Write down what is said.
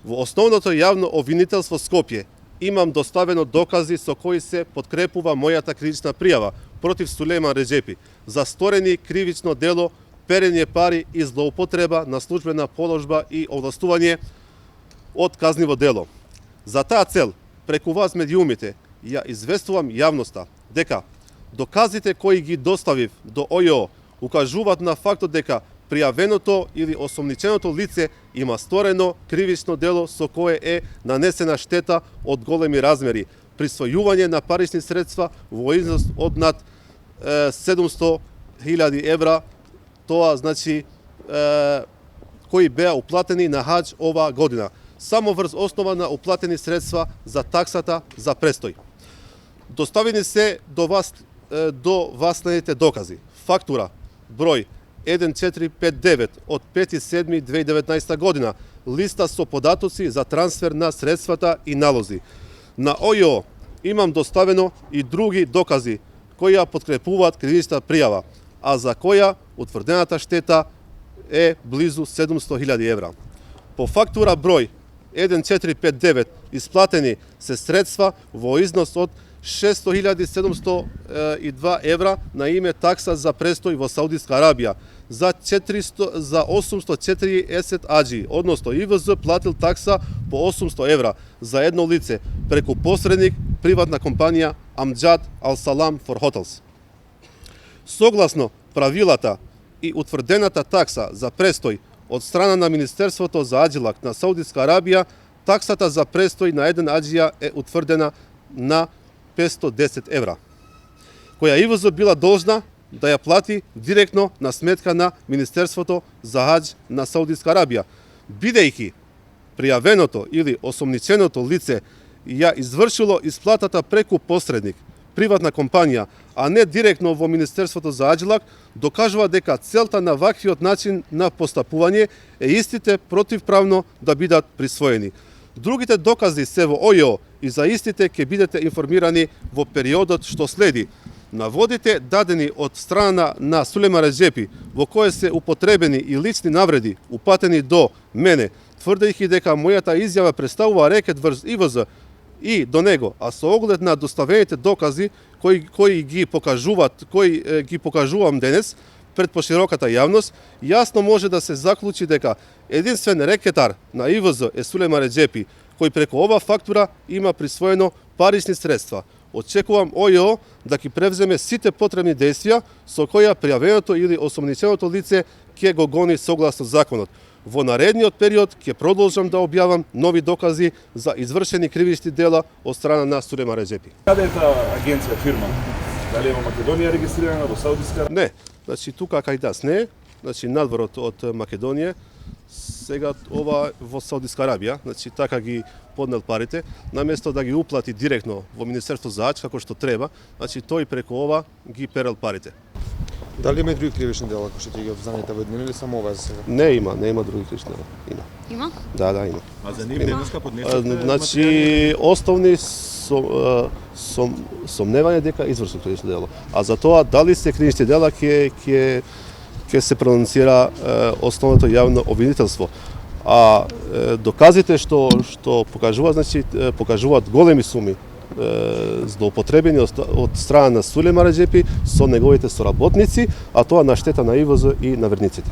Во основното јавно обвинителство Скопје имам доставено докази со кои се подкрепува мојата кривична пријава против Сулејман Реџепи за сторени кривично дело перење пари и злоупотреба на службена положба и овластување од казниво дело. За таа цел, преку вас медиумите, ја известувам јавноста дека доказите кои ги доставив до ОЈО укажуваат на фактот дека пријавеното или осомниченото лице има сторено кривично дело со кое е нанесена штета од големи размери, присвојување на парични средства во износ од над 700.000 евра, тоа значи кои беа уплатени на хаџ оваа година, само врз основа на уплатени средства за таксата за престој. Доставени се до вас следните докази. Фактура број 1459 од 5.7.2019 година, листа со податоци за трансфер на средствата и налози. На ОЈО имам доставено и други докази кои ја подкрепуваат кривична пријава, а за која утврдената штета е близу 700.000 евра. По фактура број 1459 исплатени се средства во износ од 600.702 евра на име такса за престој во Саудитска Арабија за 840 аџи, односно ИВЗ платил такса по 800 евра за едно лице преку посредник приватна компанија Амџад Ал Салам for Hotels. Согласно правилата и утврдената такса за престој од страна на Министерството за аџилак на Саудитска Арабија, таксата за престој на еден аџија е утврдена на 510 евра, која ИВЗ била должна да ја плати директно на сметка на Министерството за хаџ на Саудитска Арабија, бидејќи пријавеното или осомниченото лице ја извршило исплатата преку посредник, приватна компанија, а не директно во Министерството за аџилак, докажува дека целта на ваквиот начин на постапување е истите противправно да бидат присвоени. Другите докази се во ОЈО и за истите ќе бидете информирани во периодот што следи. Наводите дадени од страна на Сулејман Реџепи, во кои се употребени и лични навреди упатени до мене, тврдејќи дека мојата изјава представува рекет врз ИВЗ и до него, а со оглед на доставените докази кои ги покажувам денес пред пошироката јавност, јасно може да се заклучи дека единствен рекетар на ИВЗ е Сулејман Реџепи, кој преку ова фактура има присвоено парични средства. Очекувам ОЈО да ги превземе сите потребни действија со која пријавеното или осомниченото лице ќе го гони согласно законот. Во наредниот период ќе продолжам да објавам нови докази за извршени кривични дела од страна на Сулејман Реџепи. Каде е таа агенција, фирма? Дали е во Македонија регистрирана, во Саудитска? Не, значи тука кај нас не, значи надворот од Македонија, сега ова во Саудитска Арабија, значи така ги поднел парите, наместо да ги уплати директно во Министерство за хаџ како што треба, значи тој преку ова ги перел парите. Дали има и други кривични дела кои што ќе ги обзнаните во еднина или само ова за сега? Не има други кривични дела. Има? Да, има. А за нив денеска поднесете? Значи основни сомневање дека извршил кривично дело. А за тоа дали се кривични дела ќе се прононцира основното јавно обвинителство. А доказите што покажуваат, значи покажуваат големи суми злоупотребени од страна на Сулејман Реџепи со неговите соработници, а тоа на штета на ИВЗ и на верниците.